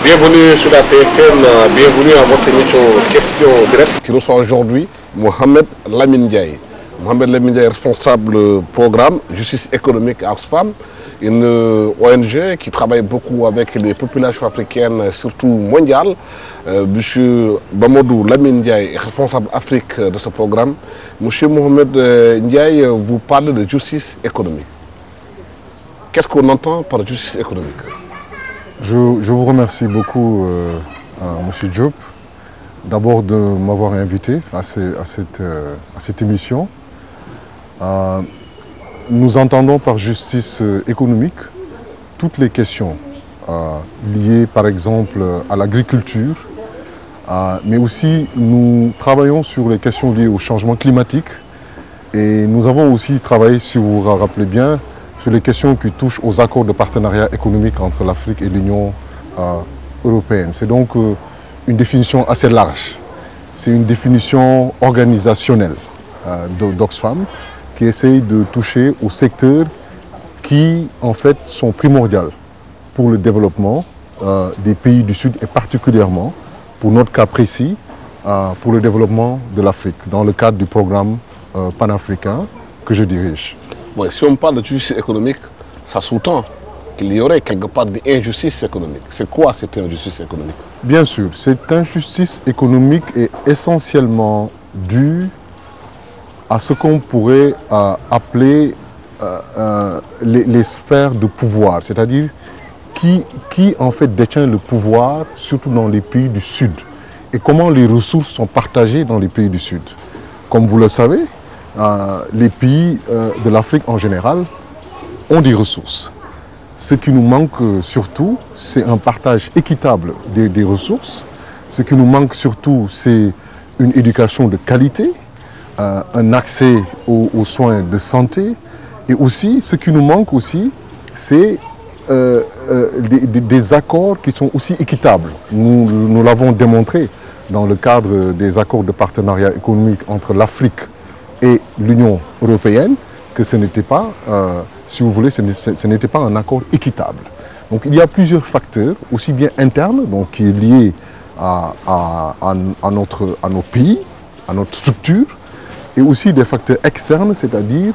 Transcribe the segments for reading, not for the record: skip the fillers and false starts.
Bienvenue sur la TFM, bienvenue à votre émission Question Directe qui reçoit aujourd'hui Mohamed Lamine Ndiaye. Mohamed Lamine Ndiaye, responsable programme Justice économique à Oxfam, une ONG qui travaille beaucoup avec les populations africaines, surtout mondiales. Monsieur Mamadou Lamine Ndiaye est responsable Afrique de ce programme. Monsieur Mohamed Ndiaye, vous parlez de justice économique. Qu'est-ce qu'on entend par justice économique? Je vous remercie beaucoup, M. Diop, d'abord de m'avoir invité à cette émission. Nous entendons par justice économique toutes les questions liées par exemple à l'agriculture, mais aussi nous travaillons sur les questions liées au changement climatique et nous avons aussi travaillé, si vous vous rappelez bien, sur les questions qui touchent aux accords de partenariat économique entre l'Afrique et l'Union européenne. C'est donc une définition assez large. C'est une définition organisationnelle d'Oxfam qui essaye de toucher aux secteurs qui, en fait, sont primordiaux pour le développement des pays du Sud et particulièrement, pour notre cas précis, pour le développement de l'Afrique, dans le cadre du programme panafricain que je dirige. Ouais, si on parle de justice économique, ça sous-tend qu'il y aurait quelque part d'injustice économique. C'est quoi cette injustice économique? Bien sûr, cette injustice économique est essentiellement due à ce qu'on pourrait appeler les sphères de pouvoir, c'est-à-dire qui en fait détient le pouvoir, surtout dans les pays du Sud, et comment les ressources sont partagées dans les pays du Sud. Comme vous le savez, les pays de l'Afrique en général ont des ressources. Ce qui nous manque surtout, c'est un partage équitable des ressources. Ce qui nous manque surtout, c'est une éducation de qualité, un accès aux soins de santé. Et aussi, ce qui nous manque aussi, c'est des accords qui sont aussi équitables. Nous l'avons démontré dans le cadre des accords de partenariat économique entre l'Afrique et l'Union européenne, que ce n'était pas, si vous voulez, ce n'était pas un accord équitable. Donc il y a plusieurs facteurs, aussi bien internes, donc qui est lié à nos pays, à notre structure, et aussi des facteurs externes, c'est-à-dire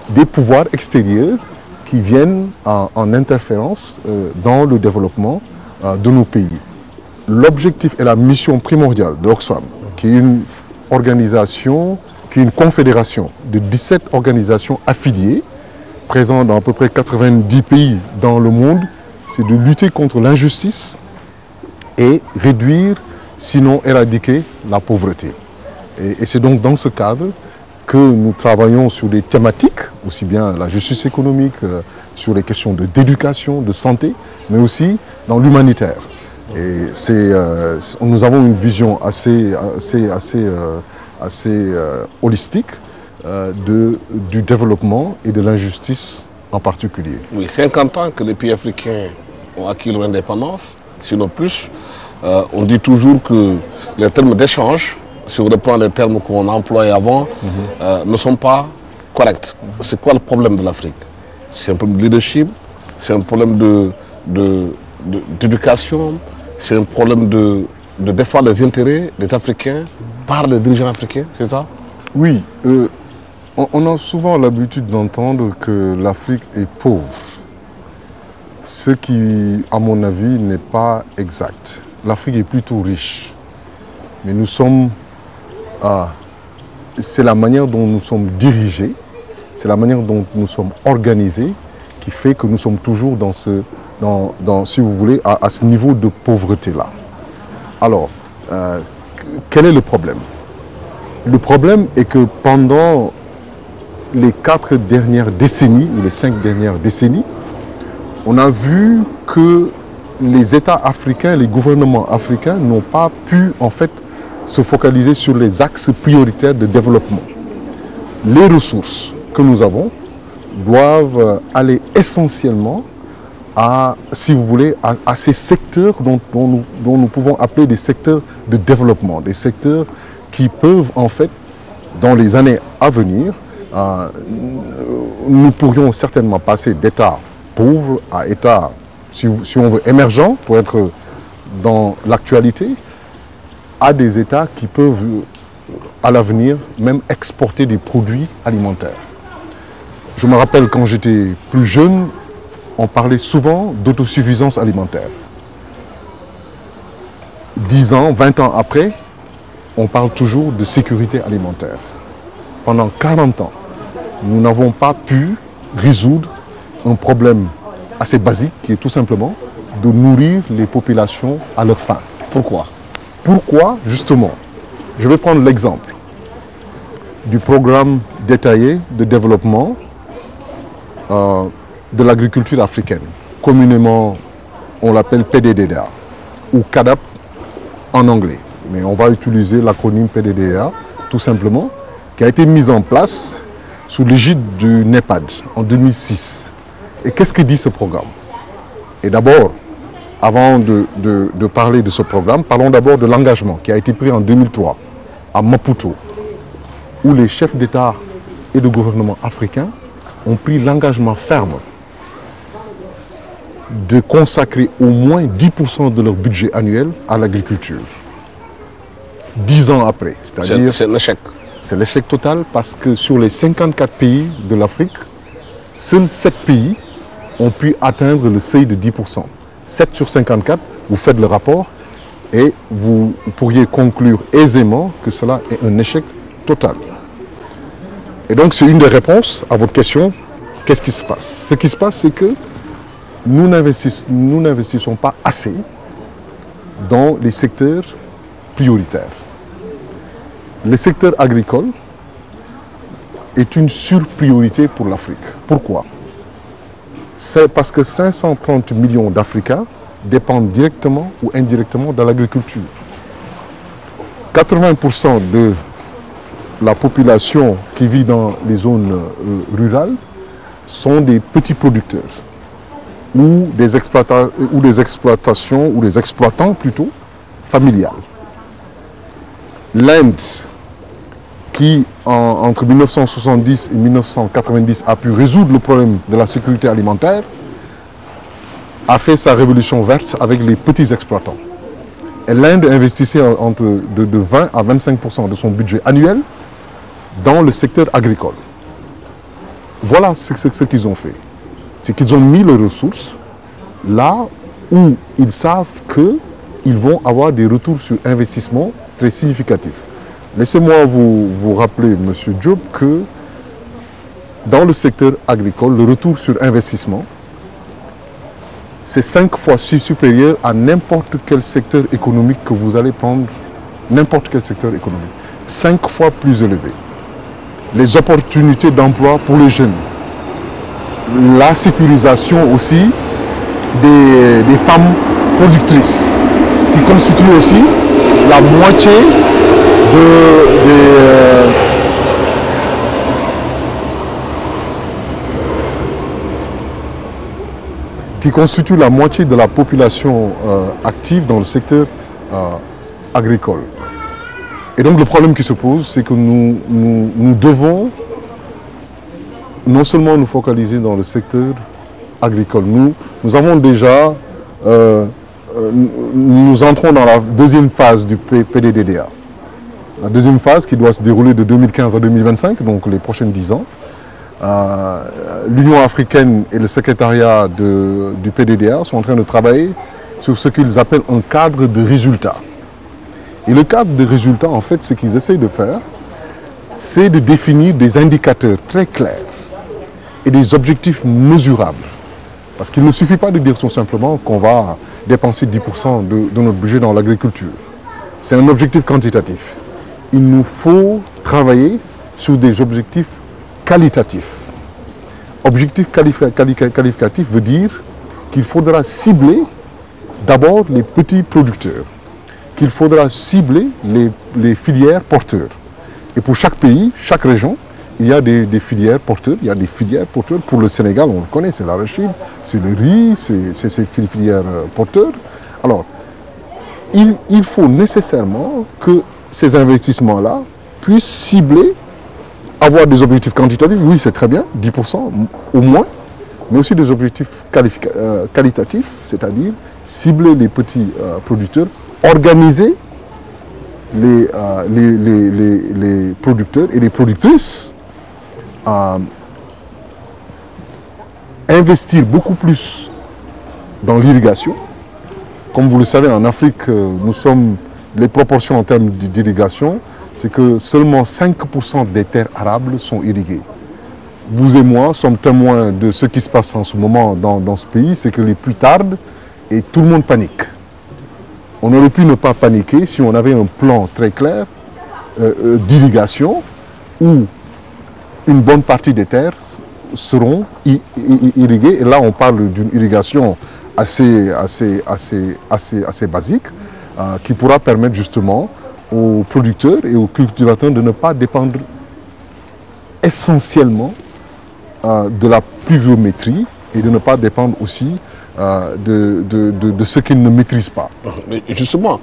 des pouvoirs extérieurs qui viennent en interférence dans le développement de nos pays. L'objectif et la mission primordiale d'Oxfam, qui est une organisation, qui est une confédération de 17 organisations affiliées, présentes dans à peu près 90 pays dans le monde, c'est de lutter contre l'injustice et réduire, sinon éradiquer, la pauvreté. Et c'est donc dans ce cadre que nous travaillons sur des thématiques, aussi bien la justice économique, sur les questions d'éducation, de santé, mais aussi dans l'humanitaire. Et nous avons une vision assez holistique du développement et de l'injustice en particulier. Oui, 50 ans que les pays africains ont acquis leur indépendance, sinon plus. On dit toujours que les termes d'échange, si on reprend les termes qu'on employait avant, ne sont pas corrects. C'est quoi le problème de l'Afrique? C'est un problème de leadership, c'est un problème d'éducation, c'est un problème de défendre les intérêts des Africains par les dirigeants africains, c'est ça? Oui, on a souvent l'habitude d'entendre que l'Afrique est pauvre, ce qui, à mon avis, n'est pas exact. L'Afrique est plutôt riche, mais nous sommes... c'est la manière dont nous sommes dirigés, c'est la manière dont nous sommes organisés qui fait que nous sommes toujours si vous voulez, à ce niveau de pauvreté-là. Alors, quel est le problème? Le problème est que pendant les 4 dernières décennies, ou les 5 dernières décennies, on a vu que les États africains, les gouvernements africains n'ont pas pu en fait se focaliser sur les axes prioritaires de développement. Les ressources que nous avons doivent aller essentiellement à, si vous voulez, à ces secteurs dont nous pouvons appeler des secteurs de développement, des secteurs qui peuvent en fait, dans les années à venir, nous pourrions certainement passer d'état pauvre à état, si on veut, émergent, pour être dans l'actualité à des États qui peuvent, à l'avenir, même exporter des produits alimentaires. Je me rappelle quand j'étais plus jeune, on parlait souvent d'autosuffisance alimentaire. 10 ans, 20 ans après, on parle toujours de sécurité alimentaire. Pendant 40 ans, nous n'avons pas pu résoudre un problème assez basique qui est tout simplement de nourrir les populations à leur faim. Pourquoi? Pourquoi, justement? Je vais prendre l'exemple du programme détaillé de développement de l'agriculture africaine. Communément, on l'appelle PDDA ou CAADP en anglais. Mais on va utiliser l'acronyme PDDA tout simplement, qui a été mise en place sous l'égide du NEPAD en 2006. Et qu'est-ce que dit ce programme? Et d'abord, avant de parler de ce programme, parlons d'abord de l'engagement qui a été pris en 2003 à Maputo, où les chefs d'État et de gouvernement africains ont pris l'engagement ferme de consacrer au moins 10% de leur budget annuel à l'agriculture. 10 ans après, c'est-à-dire... C'est l'échec. C'est l'échec total parce que sur les 54 pays de l'Afrique, seuls 7 pays ont pu atteindre le seuil de 10%. 7 sur 54, vous faites le rapport et vous pourriez conclure aisément que cela est un échec total. Et donc c'est une des réponses à votre question, qu'est-ce qui se passe? Ce qui se passe, c'est que nous n'investissons pas assez dans les secteurs prioritaires. Le secteur agricole est une surpriorité pour l'Afrique. Pourquoi? C'est parce que 530 millions d'Africains dépendent directement ou indirectement de l'agriculture. 80% de la population qui vit dans les zones rurales sont des petits producteurs ou des exploitations ou des exploitants plutôt familiales. L'Inde, qui entre 1970 et 1990 a pu résoudre le problème de la sécurité alimentaire, a fait sa révolution verte avec les petits exploitants. Et l'Inde investissait de 20 à 25% de son budget annuel dans le secteur agricole. Voilà ce qu'ils ont fait. C'est qu'ils ont mis leurs ressources là où ils savent qu'ils vont avoir des retours sur investissement très significatifs. Laissez-moi vous rappeler, M. Diop, que dans le secteur agricole, le retour sur investissement, c'est 5 fois supérieur à n'importe quel secteur économique que vous allez prendre, n'importe quel secteur économique. 5 fois plus élevé. Les opportunités d'emploi pour les jeunes. La sécurisation aussi des femmes productrices, qui constituent aussi la moitié qui constitue la moitié de la population active dans le secteur agricole. Et donc le problème qui se pose, c'est que nous devons non seulement nous focaliser dans le secteur agricole. Nous avons déjà, nous entrons dans la deuxième phase du PDDA. La deuxième phase qui doit se dérouler de 2015 à 2025, donc les prochaines 10 ans. L'Union africaine et le secrétariat du PDDA sont en train de travailler sur ce qu'ils appellent un cadre de résultats. Et le cadre de résultats, en fait, ce qu'ils essayent de faire, c'est de définir des indicateurs très clairs et des objectifs mesurables. Parce qu'il ne suffit pas de dire tout simplement qu'on va dépenser 10% de notre budget dans l'agriculture. C'est un objectif quantitatif. Il nous faut travailler sur des objectifs qualitatifs. Objectif qualificatif veut dire qu'il faudra cibler d'abord les petits producteurs, qu'il faudra cibler les filières porteurs. Et pour chaque pays, chaque région, il y a des filières porteurs. Il y a des filières porteurs. Pour le Sénégal, on le connaît, c'est l'arachide, c'est le riz, c'est ces filières porteurs. Alors, il faut nécessairement que ces investissements-là puissent cibler, avoir des objectifs quantitatifs, oui c'est très bien, 10% au moins, mais aussi des objectifs qualitatifs, c'est-à-dire cibler les petits producteurs, organiser les producteurs et les productrices, investir beaucoup plus dans l'irrigation. Comme vous le savez, en Afrique, les proportions en termes d'irrigation, c'est que seulement 5% des terres arables sont irriguées. Vous et moi sommes témoins de ce qui se passe en ce moment dans ce pays, c'est que les pluies tardent et tout le monde panique. On aurait pu ne pas paniquer si on avait un plan très clair d'irrigation où une bonne partie des terres seront irriguées. Et là, on parle d'une irrigation assez basique qui pourra permettre justement aux producteurs et aux cultivateurs de ne pas dépendre essentiellement de la pluviométrie et de ne pas dépendre aussi de ce qu'ils ne maîtrisent pas. Mais justement,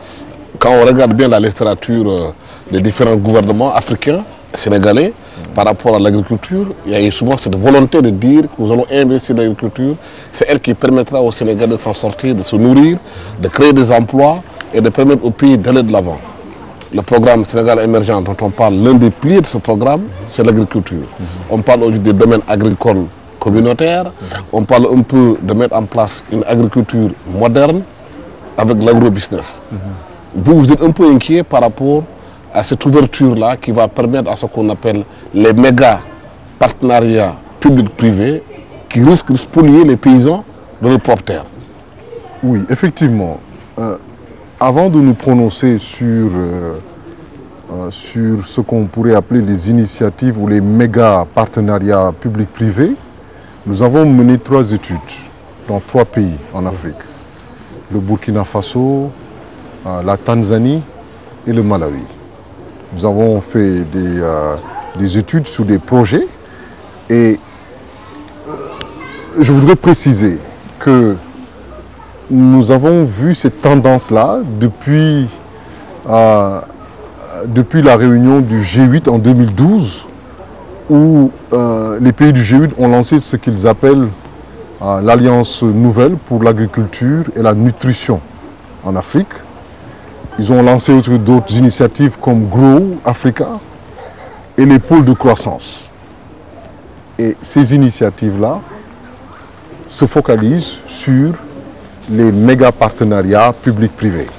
quand on regarde bien la littérature des différents gouvernements africains, sénégalais, par rapport à l'agriculture, il y a eu souvent cette volonté de dire que nous allons investir dans l'agriculture. C'est elle qui permettra au Sénégal de s'en sortir, de se nourrir, de créer des emplois et de permettre au pays d'aller de l'avant. Le programme Sénégal émergent dont on parle, l'un des piliers de ce programme, c'est l'agriculture. On parle aujourd'hui des domaines agricoles communautaires, on parle un peu de mettre en place une agriculture moderne avec l'agro-business. Vous êtes un peu inquiet par rapport à cette ouverture-là qui va permettre à ce qu'on appelle les méga partenariats publics-privés qui risquent de spolier les paysans de leur propre terre. Oui, effectivement. Avant de nous prononcer sur ce qu'on pourrait appeler les initiatives ou les méga partenariats publics-privés, nous avons mené 3 études dans 3 pays en Afrique. Le Burkina Faso, la Tanzanie et le Malawi. Nous avons fait des études sur des projets et je voudrais préciser que nous avons vu cette tendance-là depuis la réunion du G8 en 2012 où les pays du G8 ont lancé ce qu'ils appellent l'Alliance nouvelle pour l'agriculture et la nutrition en Afrique. Ils ont lancé d'autres initiatives comme Grow Africa et les pôles de croissance. Et ces initiatives-là se focalisent sur les méga partenariats publics-privés.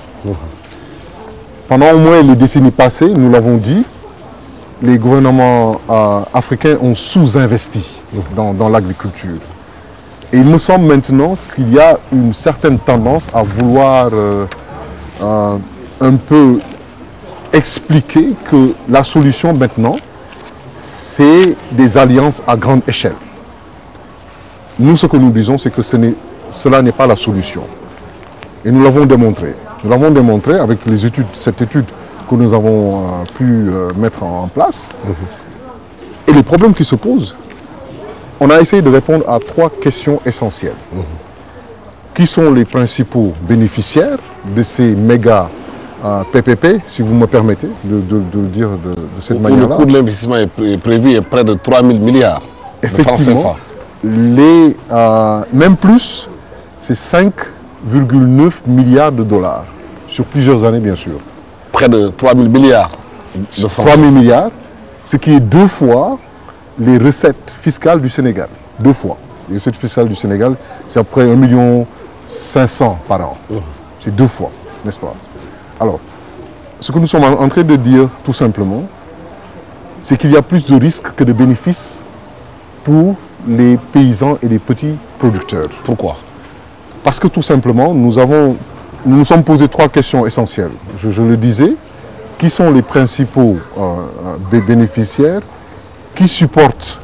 Pendant au moins les décennies passées, nous l'avons dit, les gouvernements africains ont sous-investi dans l'agriculture. Et il me semble maintenant qu'il y a une certaine tendance à vouloir un peu expliquer que la solution maintenant, c'est des alliances à grande échelle. Nous, ce que nous disons, c'est que cela n'est pas la solution. Et nous l'avons démontré. Nous l'avons démontré avec cette étude que nous avons pu mettre en place. Et les problèmes qui se posent, on a essayé de répondre à 3 questions essentielles. Qui sont les principaux bénéficiaires de ces méga PPP, si vous me permettez de le dire de cette manière-là. Le coût de l'investissement est prévu à près de 3 000 milliards de francs CFA. Même plus, c'est 5,9 milliards de dollars, sur plusieurs années bien sûr. Près de 3 000 milliards de francs. 3 000 milliards, ce qui est 2 fois les recettes fiscales du Sénégal. 2 fois. Les recettes fiscales du Sénégal, c'est à peu près 1,5 million par an. C'est 2 fois, n'est-ce pas? Alors, ce que nous sommes en train de dire tout simplement, c'est qu'il y a plus de risques que de bénéfices pour les paysans et les petits producteurs. Pourquoi? Parce que tout simplement, nous nous sommes posé 3 questions essentielles. Je le disais, qui sont les principaux bénéficiaires, qui supportent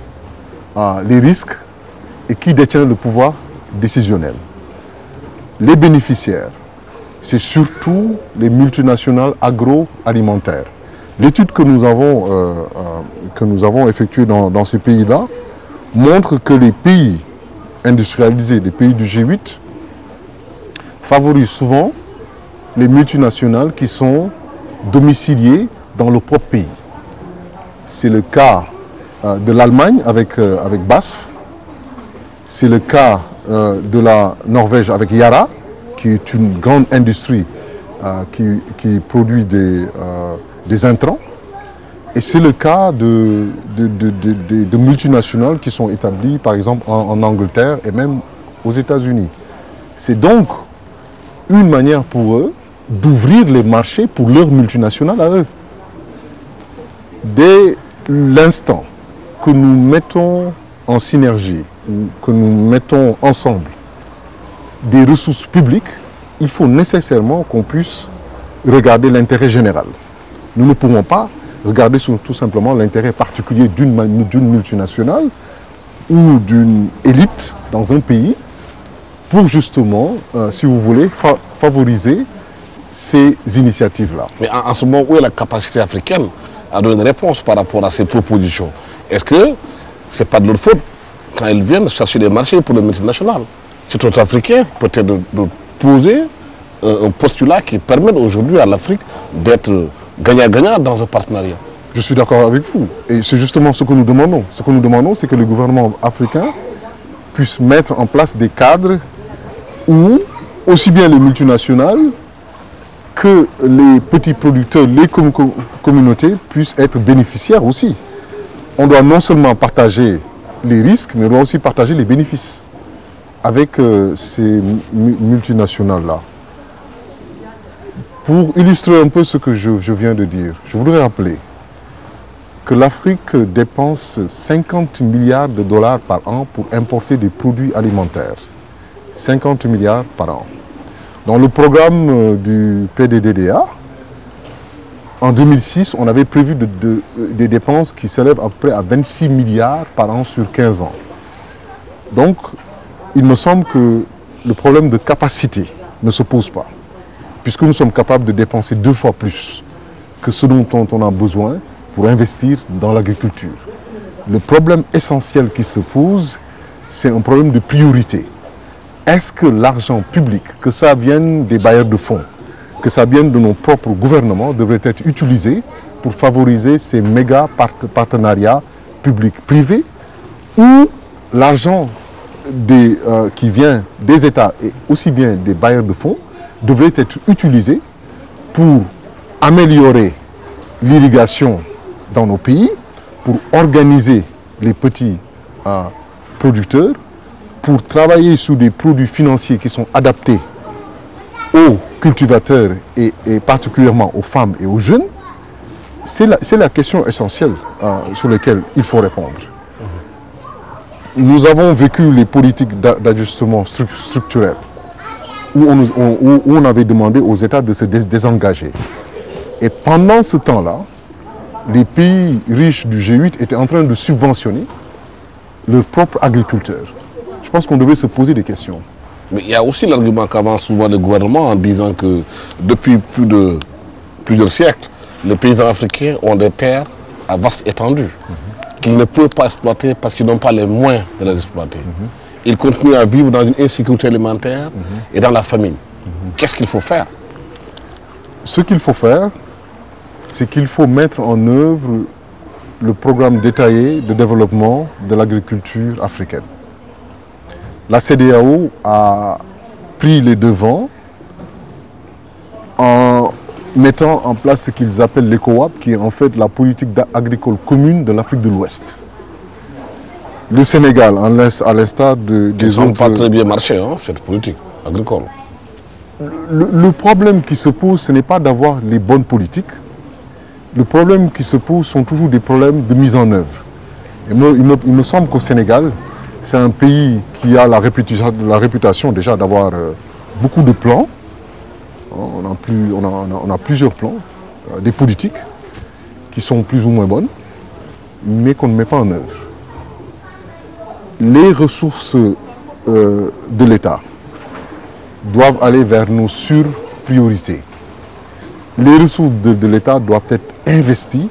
les risques et qui détient le pouvoir décisionnel. Les bénéficiaires, c'est surtout les multinationales agroalimentaires. L'étude que nous avons effectuée dans ces pays-là montre que les pays industrialisés, les pays du G8, favorisent souvent les multinationales qui sont domiciliées dans le propre pays. C'est le cas de l'Allemagne avec BASF, c'est le cas de la Norvège avec Yara, qui est une grande industrie qui produit des intrants. Et c'est le cas de multinationales qui sont établies, par exemple, en Angleterre et même aux États-Unis. C'est donc une manière pour eux d'ouvrir les marchés pour leurs multinationales à eux. Dès l'instant que nous mettons en synergie, que nous mettons ensemble des ressources publiques, il faut nécessairement qu'on puisse regarder l'intérêt général. Nous ne pouvons pas regarder tout simplement l'intérêt particulier d'une multinationale ou d'une élite dans un pays pour justement, si vous voulez, favoriser ces initiatives-là. Mais en ce moment, où est la capacité africaine à donner une réponse par rapport à ces propositions? Est-ce que ce n'est pas de leur faute quand ils viennent chercher des marchés pour les multinationales? C'est aux Africains peut-être de poser un postulat qui permet aujourd'hui à l'Afrique d'être gagnant-gagnant dans un partenariat. Je suis d'accord avec vous. Et c'est justement ce que nous demandons. Ce que nous demandons, c'est que le gouvernement africain puisse mettre en place des cadres où aussi bien les multinationales que les petits producteurs, les communautés puissent être bénéficiaires aussi. On doit non seulement partager les risques, mais on doit aussi partager les bénéfices avec ces multinationales-là. Pour illustrer un peu ce que je viens de dire, je voudrais rappeler que l'Afrique dépense 50 milliards de dollars par an pour importer des produits alimentaires. 50 milliards par an. Dans le programme du PDDDA, en 2006, on avait prévu des dépenses qui s'élèvent à peu près à 26 milliards par an sur 15 ans. Donc, il me semble que le problème de capacité ne se pose pas, puisque nous sommes capables de dépenser 2 fois plus que ce dont on a besoin pour investir dans l'agriculture. Le problème essentiel qui se pose, c'est un problème de priorité. Est-ce que l'argent public, que ça vienne des bailleurs de fonds, que ça vienne de nos propres gouvernements, devrait être utilisé pour favoriser ces méga partenariats publics-privés, ou l'argent qui vient des États et aussi bien des bailleurs de fonds devrait être utilisé pour améliorer l'irrigation dans nos pays, pour organiser les petits producteurs, pour travailler sur des produits financiers qui sont adaptés aux cultivateurs et particulièrement aux femmes et aux jeunes. C'est la question essentielle sur laquelle il faut répondre. Nous avons vécu les politiques d'ajustement structurel où on avait demandé aux États de se désengager. Et pendant ce temps-là, les pays riches du G8 étaient en train de subventionner leurs propres agriculteurs. Je pense qu'on devait se poser des questions. Mais il y a aussi l'argument qu'avance souvent le gouvernement en disant que depuis plusieurs siècles, les paysans africains ont des terres à vaste étendue, qu'ils ne peuvent pas exploiter parce qu'ils n'ont pas les moyens de les exploiter. Ils continuent à vivre dans une insécurité alimentaire et dans la famine. Qu'est-ce qu'il faut faire? Ce qu'il faut faire, c'est qu'il faut mettre en œuvre le programme détaillé de développement de l'agriculture africaine. La CEDEAO a pris les devants en mettant en place ce qu'ils appellent l'ECOWAP, qui est en fait la politique agricole commune de l'Afrique de l'Ouest. Le Sénégal, à l'instar des autres... pas très bien marché, hein, cette politique agricole. Le problème qui se pose, ce n'est pas d'avoir les bonnes politiques. Le problème qui se pose sont toujours des problèmes de mise en œuvre. Et il me semble qu'au Sénégal, c'est un pays qui a la réputation déjà d'avoir beaucoup de plans. On a plusieurs plans, des politiques qui sont plus ou moins bonnes, mais qu'on ne met pas en œuvre. Les ressources de l'État doivent aller vers nos sur-priorités. Les ressources de l'État doivent être investies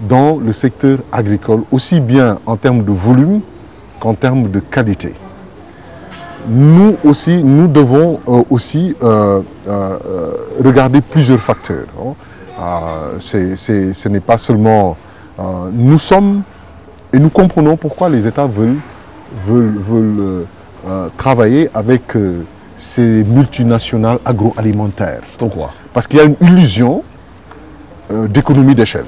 dans le secteur agricole, aussi bien en termes de volume qu'en termes de qualité. Nous aussi, nous devons aussi regarder plusieurs facteurs. Ce n'est pas seulement... nous sommes, et nous comprenons pourquoi les États veulent travailler avec ces multinationales agroalimentaires. Pourquoi? Parce qu'il y a une illusion d'économie d'échelle.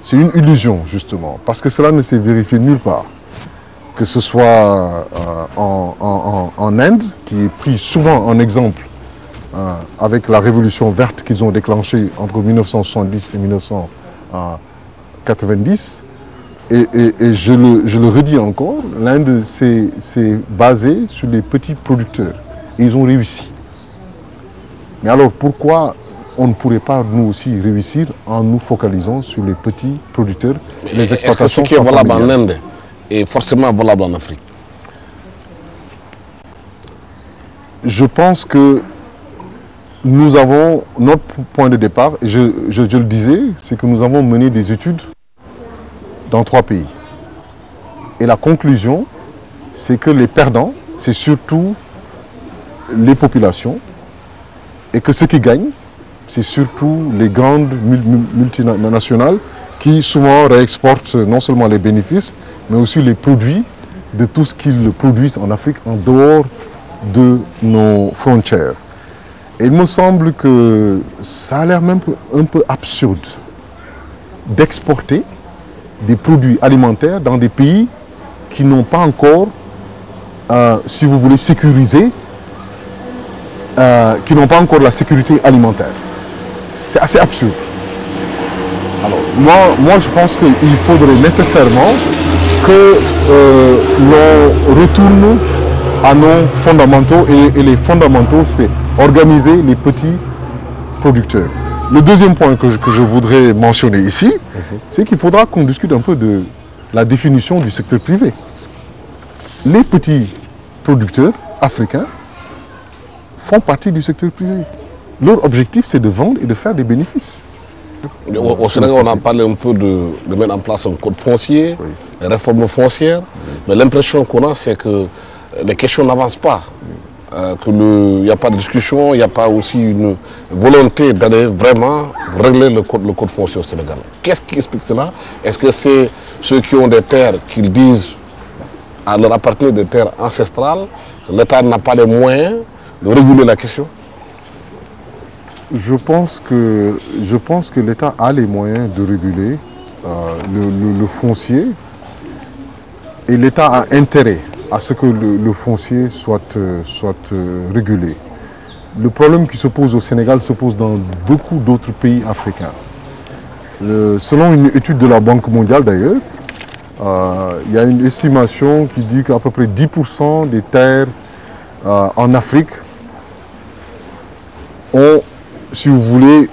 C'est une illusion, justement, parce que cela ne s'est vérifié nulle part. Que ce soit en Inde, qui est pris souvent en exemple avec la révolution verte qu'ils ont déclenchée entre 1970 et 1990. Et je le redis encore, l'Inde s'est basée sur les petits producteurs. Et ils ont réussi. Mais alors pourquoi on ne pourrait pas nous aussi réussir en nous focalisant sur les petits producteurs, les exploitations? Est-ce que ce qui est valable en Inde est forcément valable en Afrique? Je pense que nous avons notre point de départ, et je le disais, c'est que nous avons mené des études dans 3 pays. Et la conclusion, c'est que les perdants, c'est surtout les populations, et que ceux qui gagnent, c'est surtout les grandes multinationales qui souvent réexportent non seulement les bénéfices, mais aussi les produits de tout ce qu'ils produisent en Afrique en dehors de nos frontières. Et il me semble que ça a l'air même un peu absurde d'exporter des produits alimentaires dans des pays qui n'ont pas encore, si vous voulez, sécurisé, qui n'ont pas encore la sécurité alimentaire. C'est assez absurde. Alors, moi je pense qu'il faudrait nécessairement que l'on retourne à nos fondamentaux, et les fondamentaux, c'est organiser les petits producteurs. Le deuxième point que je voudrais mentionner ici, c'est qu'il faudra qu'on discute un peu de la définition du secteur privé. Les petits producteurs africains font partie du secteur privé. Leur objectif, c'est de vendre et de faire des bénéfices. Au Sénégal, on a parlé un peu de mettre en place un code foncier, les réformes foncières, mais l'impression qu'on a, c'est que les questions n'avancent pas, qu'il n'y a pas de discussion, il n'y a pas aussi une volonté d'aller vraiment régler le code foncier au Sénégal. Qu'est-ce qui explique cela? Est-ce que c'est ceux qui ont des terres qu'ils disent à leur appartenir des terres ancestrales, l'État n'a pas les moyens de réguler la question? Je pense que l'État a les moyens de réguler le foncier, et l'État a intérêt à ce que le foncier soit régulé. Le problème qui se pose au Sénégal se pose dans beaucoup d'autres pays africains. Selon une étude de la Banque mondiale d'ailleurs, il y a une estimation qui dit qu'à peu près 10% des terres en Afrique ont, si vous voulez,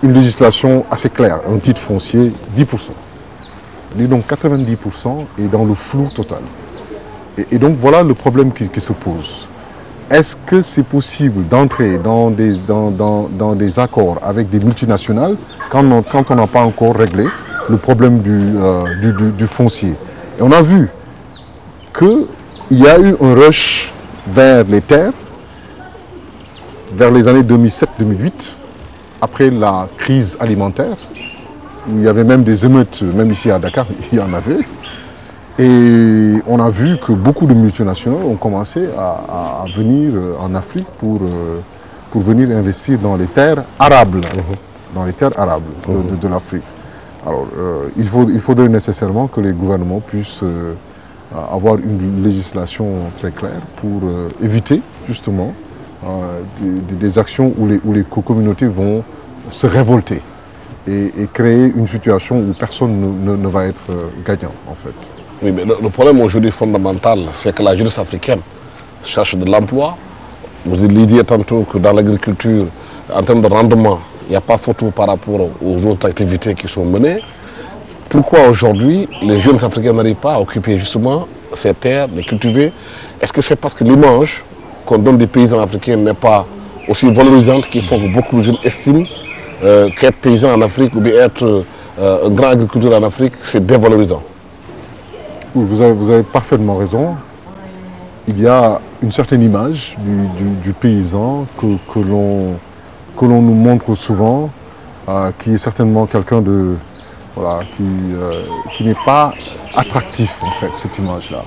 une législation assez claire, un titre foncier, 10%. Et donc 90% est dans le flou total. Et donc voilà le problème qui se pose. Est-ce que c'est possible d'entrer dans des accords avec des multinationales quand on n'a pas encore réglé le problème du foncier? Et on a vu qu'il y a eu un rush vers les terres vers les années 2007-2008, après la crise alimentaire, où il y avait même des émeutes, même ici à Dakar, il y en avait. Et on a vu que beaucoup de multinationales ont commencé à venir en Afrique pour venir investir dans les terres arables, de l'Afrique. Alors, il faudrait nécessairement que les gouvernements puissent avoir une législation très claire pour éviter justement des actions où les communautés vont se révolter et créer une situation où personne ne va être gagnant en fait. Oui, mais le problème aujourd'hui fondamental, c'est que la jeunesse africaine cherche de l'emploi. Vous disiez tantôt que dans l'agriculture, en termes de rendement, il n'y a pas photo par rapport aux autres activités qui sont menées. Pourquoi aujourd'hui les jeunes africains n'arrivent pas à occuper justement ces terres, les cultiver? Est-ce que c'est parce que l'image qu'on donne des paysans africains n'est pas aussi valorisante qu'il faut que beaucoup de jeunes estiment qu'être paysan en Afrique ou bien être un grand agriculteur en Afrique, c'est dévalorisant? Oui, vous avez parfaitement raison. Il y a une certaine image du paysan que l'on nous montre souvent, qui est certainement quelqu'un de voilà, qui n'est pas attractif en fait, cette image-là.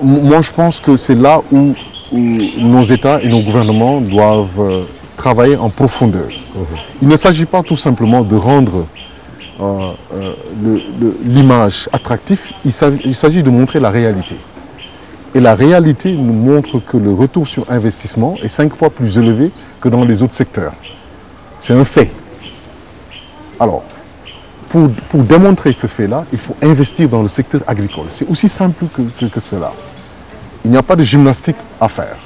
Moi je pense que c'est là où nos États et nos gouvernements doivent travailler en profondeur. Il ne s'agit pas tout simplement de rendre l'image attractive, il s'agit de montrer la réalité. Et la réalité nous montre que le retour sur investissement est 5 fois plus élevé que dans les autres secteurs. C'est un fait. Alors, pour démontrer ce fait-là, il faut investir dans le secteur agricole. C'est aussi simple que cela. Il n'y a pas de gymnastique à faire.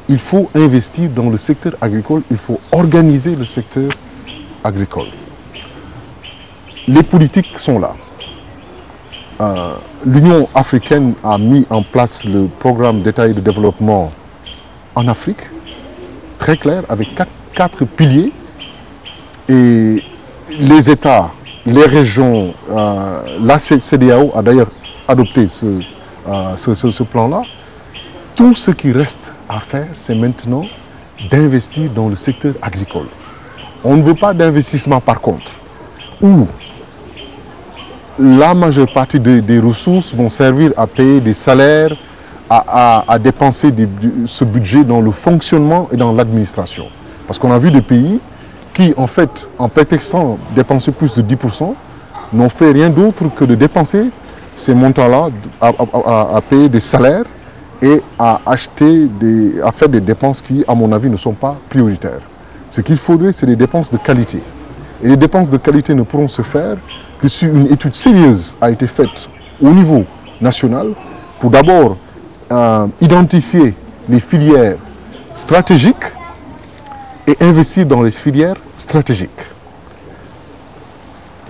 Il faut investir dans le secteur agricole, il faut organiser le secteur agricole. Les politiques sont là. L'Union africaine a mis en place le programme d'État et de développement en Afrique, très clair, avec quatre piliers. Et les États, les régions, la CEDEAO a d'ailleurs adopté ce plan-là. Tout ce qui reste à faire, c'est maintenant d'investir dans le secteur agricole. On ne veut pas d'investissement par contre, où la majeure partie des ressources vont servir à payer des salaires, à dépenser ce budget dans le fonctionnement et dans l'administration. Parce qu'on a vu des pays qui, en fait, en prétextant dépenser plus de 10%, n'ont fait rien d'autre que de dépenser ces montants-là à payer des salaires et à faire des dépenses qui, à mon avis, ne sont pas prioritaires. Ce qu'il faudrait, c'est des dépenses de qualité. Et les dépenses de qualité ne pourront se faire que si une étude sérieuse a été faite au niveau national pour d'abord identifier les filières stratégiques et investir dans les filières stratégiques.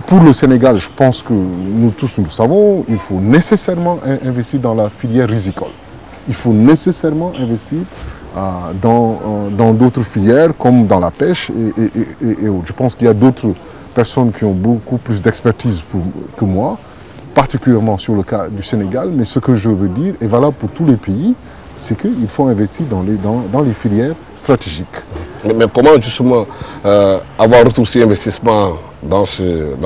Pour le Sénégal, je pense que nous tous nous savons, il faut nécessairement investir dans la filière risicole. Il faut nécessairement investir dans d'autres filières comme dans la pêche et autres. Je pense qu'il y a d'autres personnes qui ont beaucoup plus d'expertise que moi, particulièrement sur le cas du Sénégal, mais ce que je veux dire est valable pour tous les pays, c'est qu'il faut investir dans les filières stratégiques. Mais comment justement avoir retourné investissement dans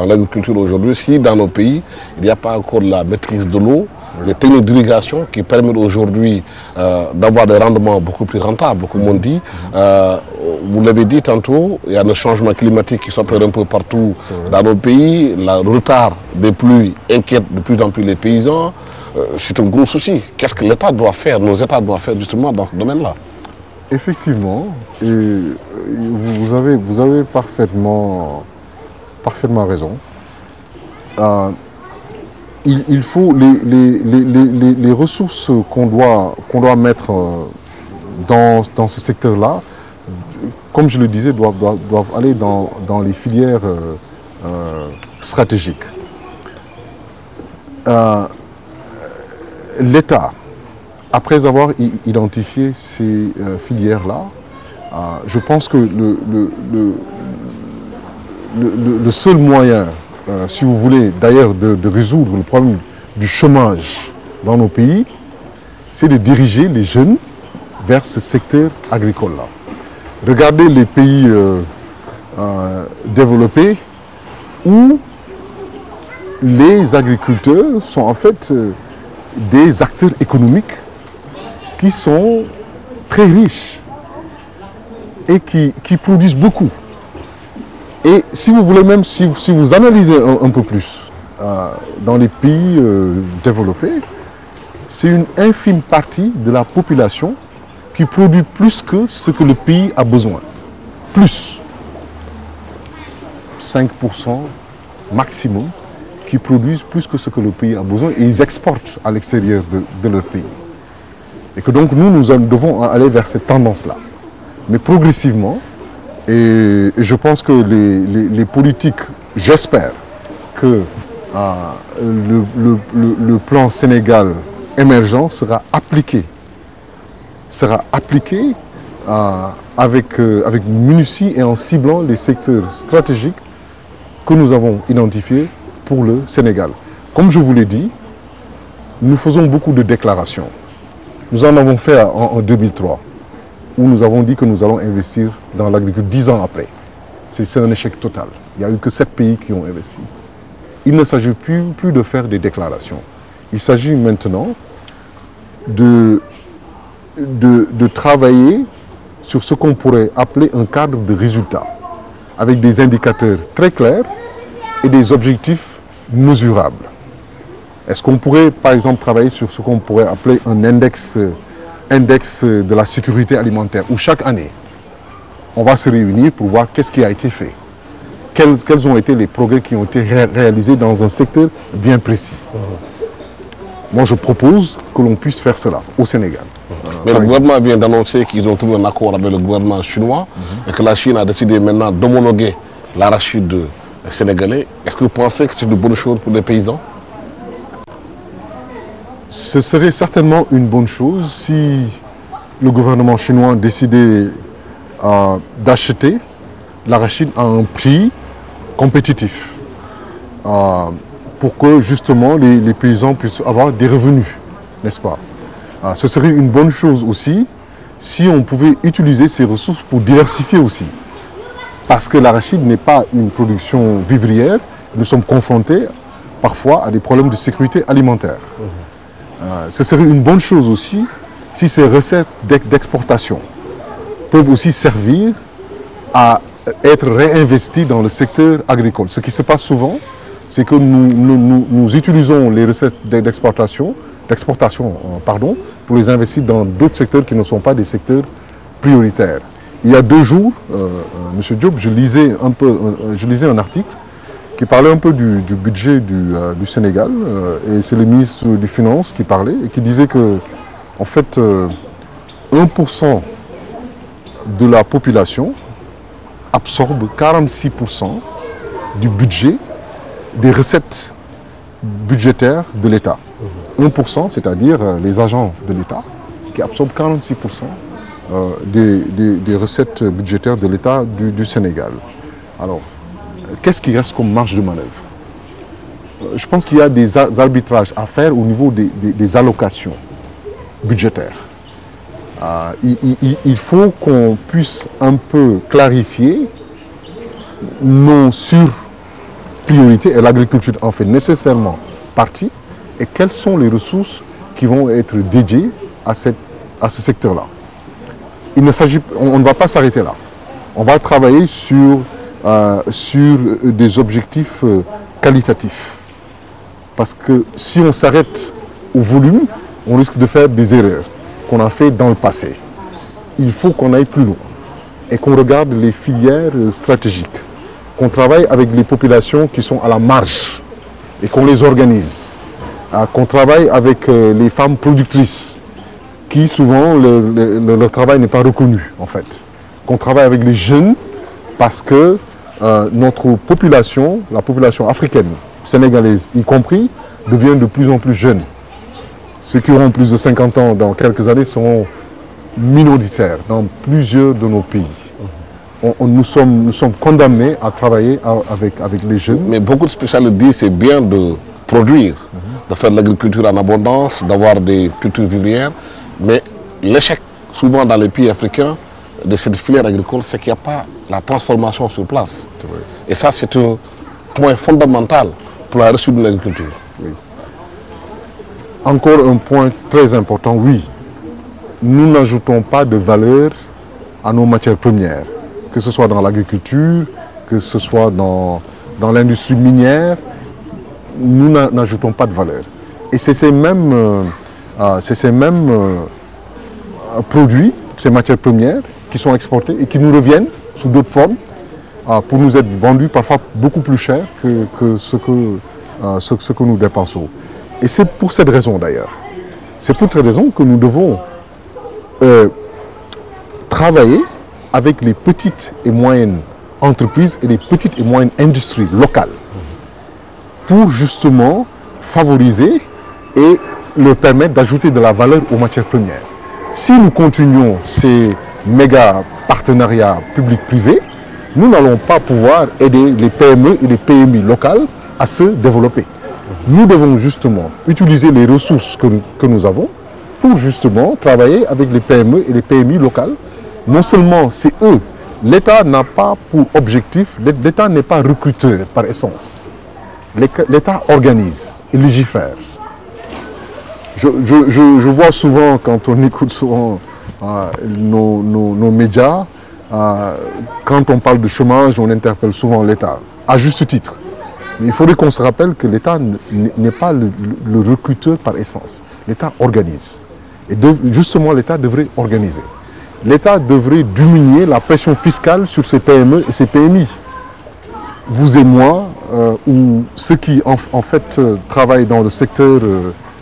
l'agriculture aujourd'hui si dans nos pays, il n'y a pas encore la maîtrise de l'eau, les techniques d'irrigation qui permettent aujourd'hui d'avoir des rendements beaucoup plus rentables, comme on dit. Vous l'avez dit tantôt, il y a le changement climatique qui s'opère un peu partout dans nos pays. Le retard des pluies inquiète de plus en plus les paysans. C'est un gros souci. Qu'est-ce que l'État doit faire, nos États doivent faire justement dans ce domaine-là? Effectivement, vous avez parfaitement raison. Il faut les ressources qu'on doit mettre dans ce secteur-là, comme je le disais, doivent aller dans les filières stratégiques. L'État, après avoir identifié ces filières-là, je pense que le seul moyen, si vous voulez, d'ailleurs, de résoudre le problème du chômage dans nos pays, c'est de diriger les jeunes vers ce secteur agricole-là. Regardez les pays développés où les agriculteurs sont en fait des acteurs économiques qui sont très riches et qui produisent beaucoup. Et si vous voulez même, si vous analysez un peu plus dans les pays développés, c'est une infime partie de la population qui produit plus que ce que le pays a besoin. Plus. 5% maximum qui produisent plus que ce que le pays a besoin et ils exportent à l'extérieur de leur pays. Et que donc nous devons aller vers cette tendance-là. Mais progressivement, et je pense que les politiques, j'espère que le plan Sénégal émergent sera appliqué avec minutie et en ciblant les secteurs stratégiques que nous avons identifiés pour le Sénégal. Comme je vous l'ai dit, nous faisons beaucoup de déclarations. Nous en avons fait en 2003, où nous avons dit que nous allons investir dans l'agriculture 10 ans après. C'est un échec total. Il n'y a eu que 7 pays qui ont investi. Il ne s'agit plus de faire des déclarations. Il s'agit maintenant de travailler sur ce qu'on pourrait appeler un cadre de résultats, avec des indicateurs très clairs et des objectifs mesurables. Est-ce qu'on pourrait, par exemple, travailler sur ce qu'on pourrait appeler un index de la sécurité alimentaire, où chaque année, on va se réunir pour voir qu'est-ce qui a été fait, quels ont été les progrès qui ont été réalisés dans un secteur bien précis. Moi, je propose que l'on puisse faire cela au Sénégal. Mais le gouvernement vient d'annoncer qu'ils ont trouvé un accord avec le gouvernement chinois et que la Chine a décidé maintenant d'homologuer l'arachide sénégalais. Est-ce que vous pensez que c'est une bonne chose pour les paysans? Ce serait certainement une bonne chose si le gouvernement chinois décidait d'acheter l'arachide à un prix compétitif pour que justement les paysans puissent avoir des revenus, n'est-ce pas? Ce serait une bonne chose aussi si on pouvait utiliser ces ressources pour diversifier aussi. Parce que l'arachide n'est pas une production vivrière, nous sommes confrontés parfois à des problèmes de sécurité alimentaire. Ce serait une bonne chose aussi si ces recettes d'exportation peuvent aussi servir à être réinvesties dans le secteur agricole. Ce qui se passe souvent, c'est que nous utilisons les recettes d'exportation pour les investir dans d'autres secteurs qui ne sont pas des secteurs prioritaires. Il y a 2 jours, M. Diop, je lisais un article qui parlait un peu du budget du Sénégal, et c'est le ministre des Finances qui parlait et qui disait que, en fait, 1% de la population absorbe 46% du budget des recettes budgétaires de l'État. 1%, c'est-à-dire les agents de l'État, qui absorbent 46% des recettes budgétaires de l'État du Sénégal. Alors, qu'est-ce qui reste comme marge de manœuvre? Je pense qu'il y a des arbitrages à faire au niveau des allocations budgétaires. Il faut qu'on puisse un peu clarifier nos sur-priorités, et l'agriculture en fait nécessairement partie, et quelles sont les ressources qui vont être dédiées à ce secteur-là. On ne va pas s'arrêter là. On va travailler sur des objectifs qualitatifs. Parce que si on s'arrête au volume, on risque de faire des erreurs qu'on a fait dans le passé. Il faut qu'on aille plus loin et qu'on regarde les filières stratégiques, qu'on travaille avec les populations qui sont à la marge et qu'on les organise, qu'on travaille avec les femmes productrices qui souvent leur travail n'est pas reconnu en fait, qu'on travaille avec les jeunes parce que notre population, la population africaine, sénégalaise y compris, devient de plus en plus jeune. Ceux qui auront plus de 50 ans dans quelques années seront minoritaires dans plusieurs de nos pays. Nous sommes condamnés à travailler avec les jeunes. Mais beaucoup de spécialistes disent que c'est bien de produire, de faire de l'agriculture en abondance, d'avoir des cultures vivrières. Mais l'échec, souvent dans les pays africains, de cette filière agricole, c'est qu'il n'y a pas la transformation sur place. Et ça, c'est un point fondamental pour la réussite de l'agriculture. Oui. Encore un point très important, oui. Nous n'ajoutons pas de valeur à nos matières premières, que ce soit dans l'agriculture, que ce soit dans l'industrie minière, nous n'ajoutons pas de valeur. Et c'est ces mêmes produits, ces matières premières, qui sont exportés et qui nous reviennent sous d'autres formes pour nous être vendus parfois beaucoup plus cher que ce que nous dépensons. Et c'est pour cette raison d'ailleurs, c'est pour cette raison que nous devons travailler avec les petites et moyennes entreprises et les petites et moyennes industries locales pour justement favoriser et leur permettre d'ajouter de la valeur aux matières premières. Si nous continuons ces méga partenariats publics-privés, nous n'allons pas pouvoir aider les PME et les PMI locales à se développer. Nous devons justement utiliser les ressources que nous avons pour justement travailler avec les PME et les PMI locales. Non seulement c'est eux, l'État n'a pas pour objectif, l'État n'est pas recruteur par essence. L'État organise et légifère. Je vois souvent, quand on écoute souvent nos médias, quand on parle de chômage, on interpelle souvent l'État, à juste titre. Mais il faudrait qu'on se rappelle que l'État n'est pas le recruteur par essence. L'État organise. Et justement, l'État devrait organiser. L'État devrait diminuer la pression fiscale sur ces PME et ces PMI. Vous et moi, ou ceux qui en fait travaillent dans le secteur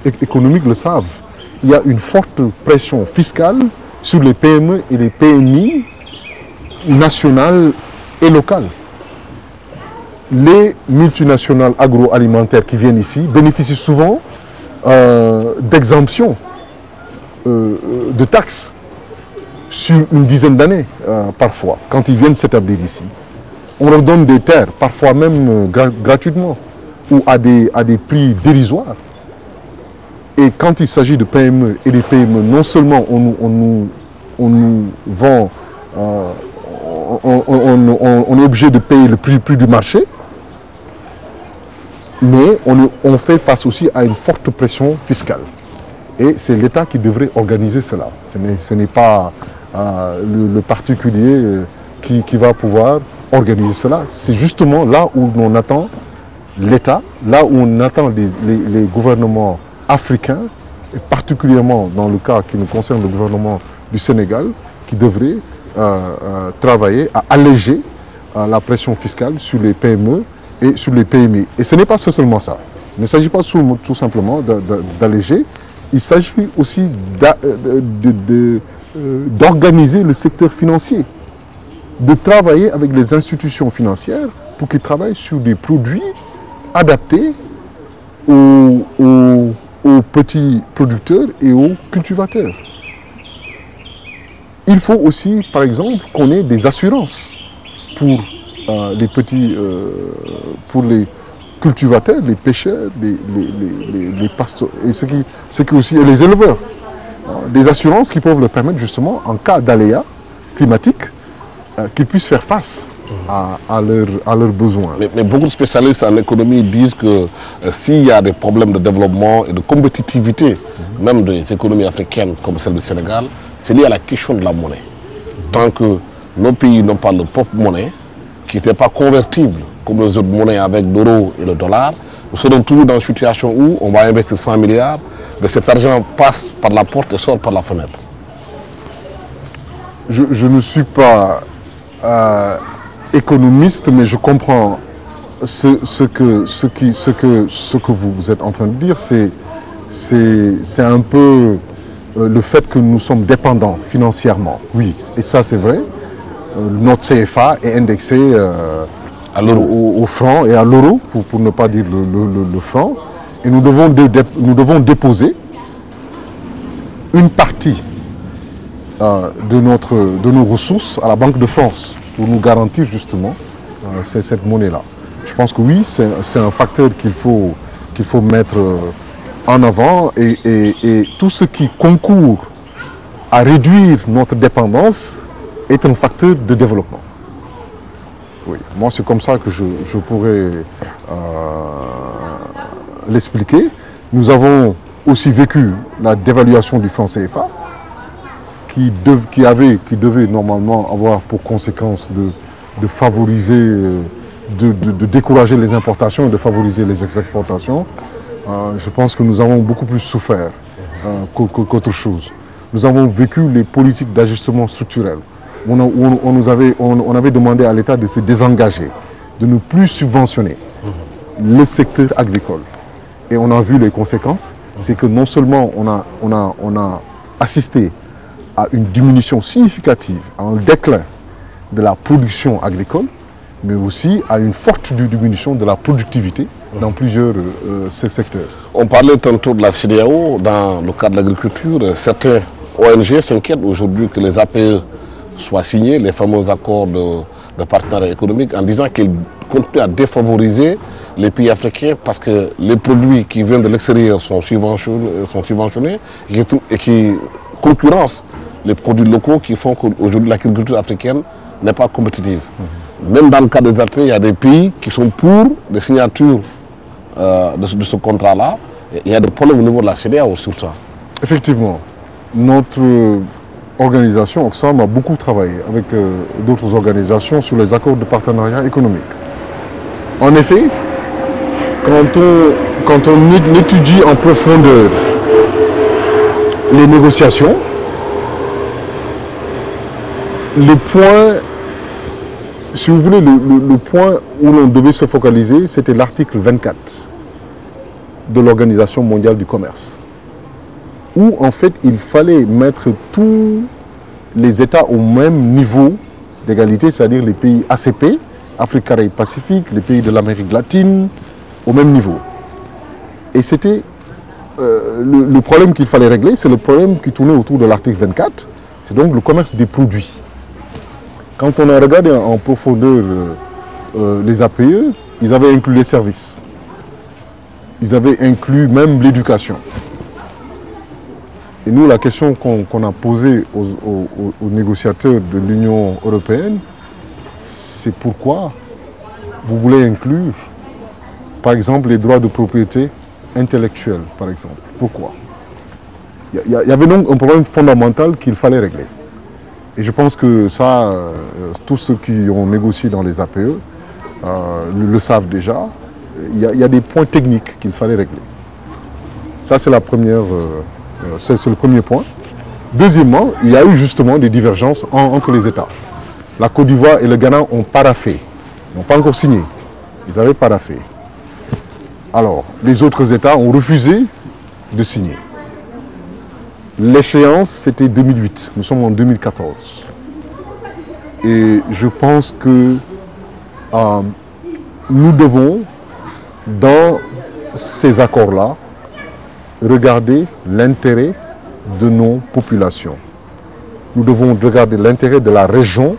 économique le savent. Il y a une forte pression fiscale sur les PME et les PMI nationales et locales. Les multinationales agroalimentaires qui viennent ici bénéficient souvent d'exemptions de taxes sur une dizaine d'années, parfois, quand ils viennent s'établir ici. On leur donne des terres, parfois même gratuitement, ou à des prix dérisoires. Et quand il s'agit de PME et des PME, non seulement on nous vend, on est obligé de payer le prix du marché, mais on fait face aussi à une forte pression fiscale. Et c'est l'État qui devrait organiser cela. Ce n'est pas le particulier qui va pouvoir organiser cela. C'est justement là où on attend l'État, là où on attend les gouvernements africains, et particulièrement dans le cas qui nous concerne le gouvernement du Sénégal, qui devrait travailler à alléger la pression fiscale sur les PME et sur les PMI. Et ce n'est pas seulement ça. Il ne s'agit pas tout simplement d'alléger, il s'agit aussi d'organiser le secteur financier, de travailler avec les institutions financières pour qu'ils travaillent sur des produits adaptés aux petits producteurs et aux cultivateurs. Il faut aussi, par exemple, qu'on ait des assurances pour les petits, pour les cultivateurs, les pêcheurs, les pasteurs, et ce qui aussi est les éleveurs. Des assurances qui peuvent leur permettre justement, en cas d'aléa climatique, qu'ils puissent faire face à leurs besoins. Mais beaucoup de spécialistes en économie disent que s'il y a des problèmes de développement et de compétitivité, même des économies africaines comme celle du Sénégal, c'est lié à la question de la monnaie. Tant que nos pays n'ont pas leur propre monnaie, qui n'est pas convertible comme les autres monnaies avec l'euro et le dollar, nous serons toujours dans une situation où on va investir 100 milliards, mais cet argent passe par la porte et sort par la fenêtre. Je ne suis pas économiste, mais je comprends ce que vous êtes en train de dire. C'est un peu le fait que nous sommes dépendants financièrement. Oui, et ça c'est vrai. Notre CFA est indexé au franc et à l'euro, pour ne pas dire le franc. Et nous devons déposer une partie de nos ressources à la Banque de France pour nous garantir justement cette monnaie-là. Je pense que oui, c'est un facteur qu'il faut mettre en avant et tout ce qui concourt à réduire notre dépendance est un facteur de développement. Oui, moi c'est comme ça que je pourrais l'expliquer. Nous avons aussi vécu la dévaluation du franc CFA qui devait normalement avoir pour conséquence de favoriser, de décourager les importations et de favoriser les exportations. Je pense que nous avons beaucoup plus souffert qu'autre chose. Nous avons vécu les politiques d'ajustement structurel. On avait demandé à l'État de se désengager, de ne plus subventionner le secteur agricole. Et on a vu les conséquences. C'est que non seulement on a assisté à une diminution significative, à un déclin de la production agricole, mais aussi à une forte diminution de la productivité dans plusieurs secteurs. On parlait tantôt de la CEDEAO dans le cadre de l'agriculture. Certains ONG s'inquiètent aujourd'hui que les APE soient signés, les fameux accords de partenariat économique, en disant qu'ils continuent à défavoriser les pays africains parce que les produits qui viennent de l'extérieur sont subventionnés et qui concurrencent les produits locaux qui font qu'aujourd'hui l'agriculture africaine n'est pas compétitive. Même dans le cas des APE, il y a des pays qui sont pour des signatures de ce contrat-là. Il y a des problèmes au niveau de la CEDEAO sur ça. Effectivement, organisation, Oxfam, a beaucoup travaillé avec d'autres organisations sur les accords de partenariat économique. En effet, quand on étudie en profondeur les négociations, le point, si vous voulez, le point où l'on devait se focaliser, c'était l'article 24 de l'Organisation mondiale du commerce, où en fait il fallait mettre tous les États au même niveau d'égalité, c'est-à-dire les pays ACP, Afrique, Caraïbes, Pacifique, les pays de l'Amérique latine, au même niveau. Et c'était le problème qu'il fallait régler, c'est le problème qui tournait autour de l'article 24, c'est donc le commerce des produits. Quand on a regardé en profondeur les APE, ils avaient inclus les services. Ils avaient inclus même l'éducation. Et nous, la question qu'on a posée aux négociateurs de l'Union européenne, c'est pourquoi vous voulez inclure, par exemple, les droits de propriété intellectuelle, par exemple. Pourquoi? Il y avait donc un problème fondamental qu'il fallait régler. Et je pense que ça, tous ceux qui ont négocié dans les APE le savent déjà. Il y a des points techniques qu'il fallait régler. Ça, c'est la première, c'est le premier point. Deuxièmement, il y a eu justement des divergences entre les États. La Côte d'Ivoire et le Ghana ont paraphé. Ils n'ont pas encore signé. Ils avaient paraphé. Alors, les autres États ont refusé de signer. L'échéance, c'était 2008. Nous sommes en 2014. Et je pense que nous devons, dans ces accords-là, regarder l'intérêt de nos populations. Nous devons regarder l'intérêt de la région,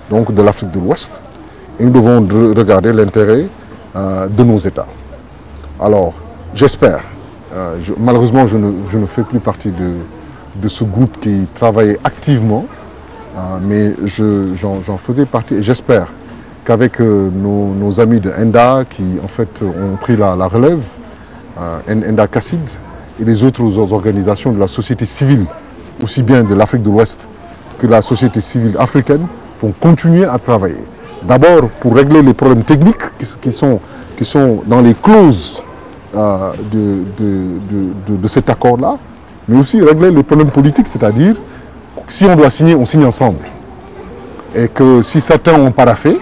donc de l'Afrique de l'Ouest, et nous devons regarder l'intérêt de nos États. Alors, j'espère, malheureusement je ne fais plus partie de ce groupe qui travaillait activement, mais j'en faisais partie et j'espère qu'avec nos amis de ENDA qui en fait ont pris la relève, ENDA CACID et les autres organisations de la société civile, aussi bien de l'Afrique de l'Ouest que la société civile africaine, vont continuer à travailler. D'abord pour régler les problèmes techniques qui sont dans les clauses de cet accord-là, mais aussi régler les problèmes politiques, c'est-à-dire si on doit signer, on signe ensemble. Et que si certains ont paraphé,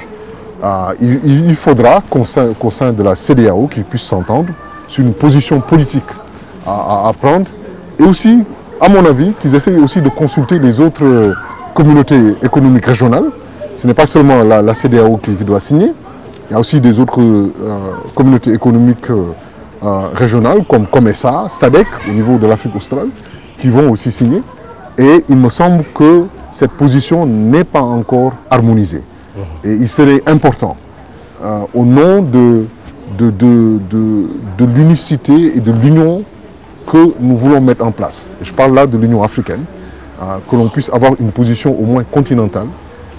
il faudra qu'au sein de la CEDEAO, qu'ils puissent s'entendre sur une position politique à prendre. Et aussi, à mon avis, qu'ils essayent aussi de consulter les autres communautés économiques régionales. Ce n'est pas seulement la CEDEAO qui doit signer, il y a aussi des autres communautés économiques régionales comme COMESA, SADC au niveau de l'Afrique australe, qui vont aussi signer. Et il me semble que cette position n'est pas encore harmonisée. Et il serait important, au nom de l'unicité et de l'union que nous voulons mettre en place, et je parle là de l'Union africaine, que l'on puisse avoir une position au moins continentale,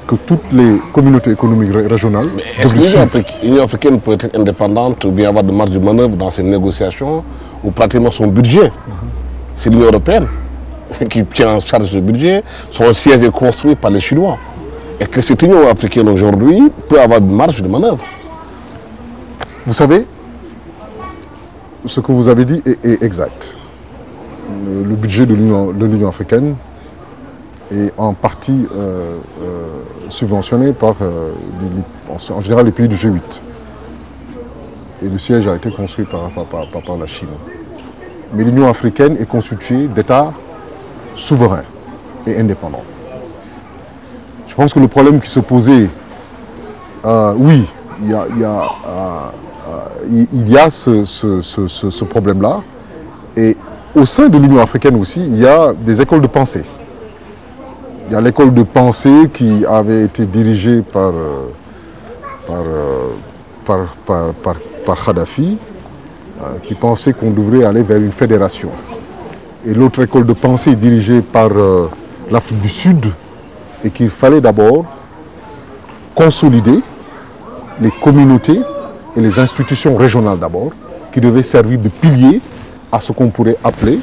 que toutes les communautés économiques régionales... Mais est-ce que l'Union africaine peut être indépendante ou bien avoir de marge de manœuvre dans ces négociations où pratiquement son budget, c'est l'Union européenne qui tient en charge ce budget, son siège est construit par les Chinois. Et que cette Union africaine aujourd'hui peut avoir une marge de manœuvre. Vous savez, ce que vous avez dit est exact. Le budget de l'Union africaine est en partie subventionné par, en général, les pays du G8. Et le siège a été construit par la Chine. Mais l'Union africaine est constituée d'États souverains et indépendants. Je pense que le problème qui se posait, oui, il y a ce problème-là. Et au sein de l'Union africaine aussi, il y a des écoles de pensée. Il y a l'école de pensée qui avait été dirigée par Kadhafi, qui pensait qu'on devrait aller vers une fédération. Et l'autre école de pensée dirigée par l'Afrique du Sud, et qu'il fallait d'abord consolider les communautés et les institutions régionales d'abord, qui devaient servir de pilier à ce qu'on pourrait appeler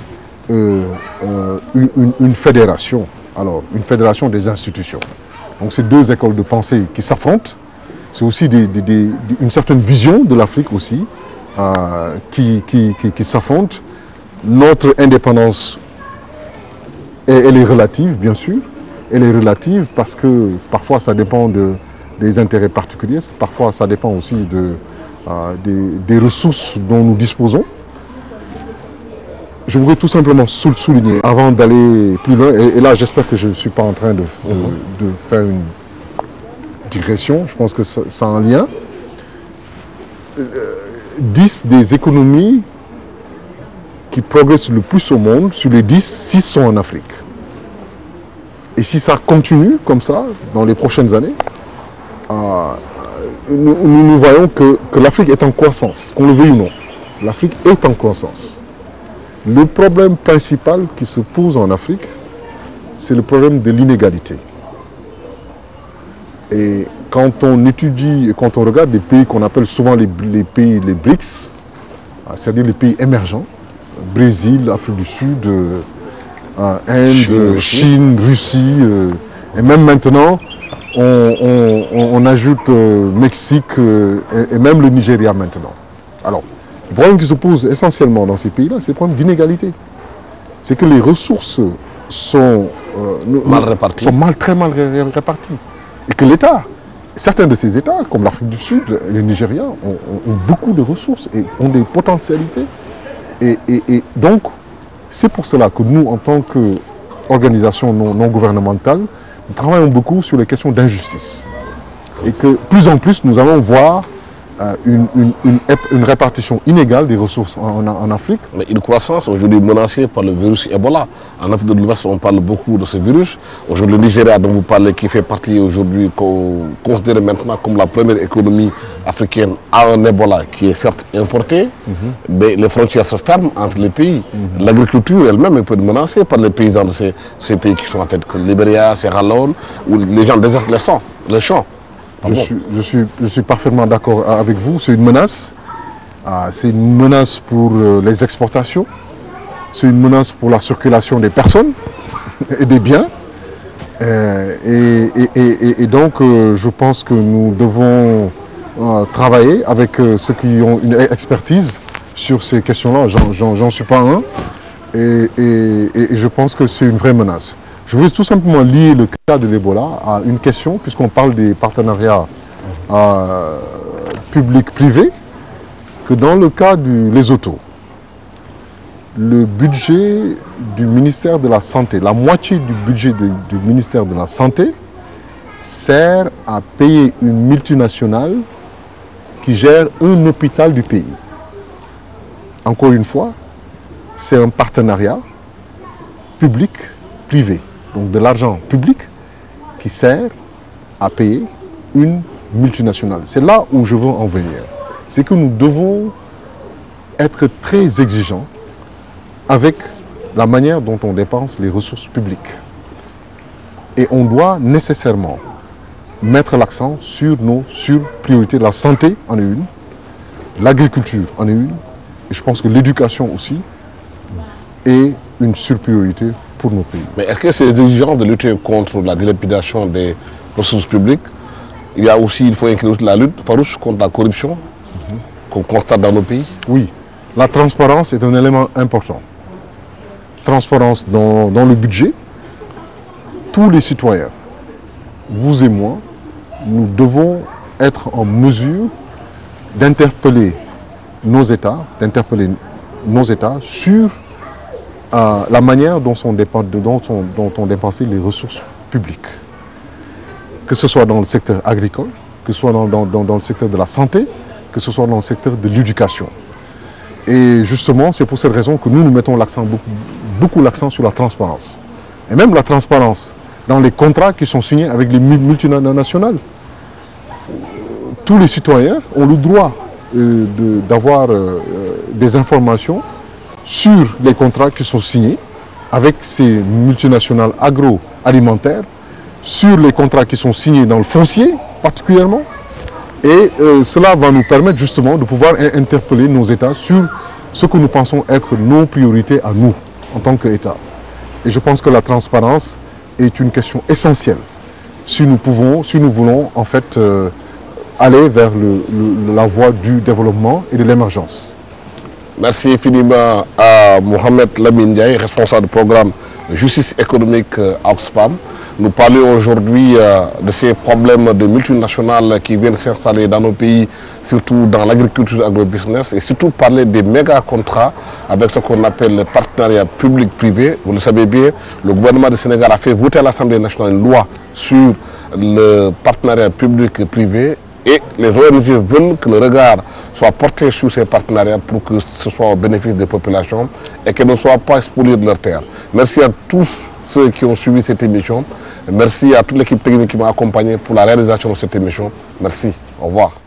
une fédération. alors une fédération des institutions. Donc c'est deux écoles de pensée qui s'affrontent. C'est aussi une certaine vision de l'Afrique aussi qui s'affrontent. Notre indépendance, elle est relative, bien sûr. Elle est relative parce que parfois ça dépend des intérêts particuliers, parfois ça dépend aussi des ressources dont nous disposons. Je voudrais tout simplement souligner, avant d'aller plus loin, et là j'espère que je ne suis pas en train de faire une digression, je pense que ça a un lien. 10 des économies qui progressent le plus au monde, sur les 10, 6 sont en Afrique. Et si ça continue comme ça, dans les prochaines années, nous voyons que l'Afrique est en croissance, qu'on le veuille ou non. L'Afrique est en croissance. Le problème principal qui se pose en Afrique, c'est le problème de l'inégalité. Et quand on étudie et quand on regarde les pays qu'on appelle souvent les BRICS, c'est-à-dire les pays émergents, Brésil, Afrique du Sud, Inde, Chine, Russie, et même maintenant, on ajoute Mexique et même le Nigeria maintenant. Alors, le problème qui se pose essentiellement dans ces pays-là, c'est le problème d'inégalité. C'est que les ressources sont très mal réparties. Et que l'État, certains de ces États, comme l'Afrique du Sud et le Nigeria, ont beaucoup de ressources et ont des potentialités. Et donc, c'est pour cela que nous, en tant qu'organisation non gouvernementale, nous travaillons beaucoup sur les questions d'injustice. Et que, plus en plus, nous allons voir une répartition inégale des ressources en Afrique. Mais une croissance aujourd'hui menacée par le virus Ebola. En Afrique de l'Ouest, on parle beaucoup de ce virus. Aujourd'hui, le Nigeria dont vous parlez, qui fait partie aujourd'hui, considéré maintenant comme la première économie africaine, a un Ebola qui est certes importé, mais les frontières se ferment entre les pays. L'agriculture elle-même peut être menacée par les paysans de ces pays qui sont en fait le Libéria, Sierra Leone, où les gens désertent les champs. Je suis parfaitement d'accord avec vous, c'est une menace. C'est une menace pour les exportations, c'est une menace pour la circulation des personnes et des biens. Et donc je pense que nous devons travailler avec ceux qui ont une expertise sur ces questions-là. J'en suis pas un. Et je pense que c'est une vraie menace. Je voudrais tout simplement lier le cas de l'Ebola à une question, puisqu'on parle des partenariats publics-privés, que dans le cas du Lesotho, le budget du ministère de la Santé, la moitié du budget du ministère de la Santé, sert à payer une multinationale qui gère un hôpital du pays. Encore une fois, c'est un partenariat public-privé. Donc de l'argent public qui sert à payer une multinationale. C'est là où je veux en venir. C'est que nous devons être très exigeants avec la manière dont on dépense les ressources publiques. Et on doit nécessairement mettre l'accent sur nos priorités. La santé en est une, l'agriculture en est une, et je pense que l'éducation aussi est une surpriorité pour nos pays. Mais est-ce que c'est exigeant de lutter contre la dilapidation des ressources publiques? Il faut inclure la lutte farouche contre la corruption qu'on constate dans nos pays? Oui, la transparence est un élément important. Transparence dans le budget. Tous les citoyens, vous et moi, nous devons être en mesure d'interpeller nos États sur la manière dont on dépensait les ressources publiques. Que ce soit dans le secteur agricole, que ce soit dans le secteur de la santé, que ce soit dans le secteur de l'éducation. Et justement, c'est pour cette raison que nous mettons beaucoup l'accent sur la transparence. Et même la transparence dans les contrats qui sont signés avec les multinationales. Tous les citoyens ont le droit d'avoir des informations sur les contrats qui sont signés avec ces multinationales agroalimentaires, sur les contrats qui sont signés dans le foncier particulièrement. Et cela va nous permettre justement de pouvoir interpeller nos États sur ce que nous pensons être nos priorités à nous, en tant qu'État. Et je pense que la transparence est une question essentielle si nous voulons en fait aller vers la voie du développement et de l'émergence. Merci infiniment à Mohamed Lamine Ndiaye, responsable du programme Justice économique à Oxfam. Nous parlons aujourd'hui de ces problèmes de multinationales qui viennent s'installer dans nos pays, surtout dans l'agriculture agro-business, et surtout parler des méga contrats avec ce qu'on appelle le partenariat public-privé. Vous le savez bien, le gouvernement du Sénégal a fait voter à l'Assemblée nationale une loi sur le partenariat public-privé. Et les ONG veulent que le regard soit porté sur ces partenariats pour que ce soit au bénéfice des populations et qu'elles ne soient pas spoliées de leurs terres. Merci à tous ceux qui ont suivi cette émission. Merci à toute l'équipe technique qui m'a accompagné pour la réalisation de cette émission. Merci. Au revoir.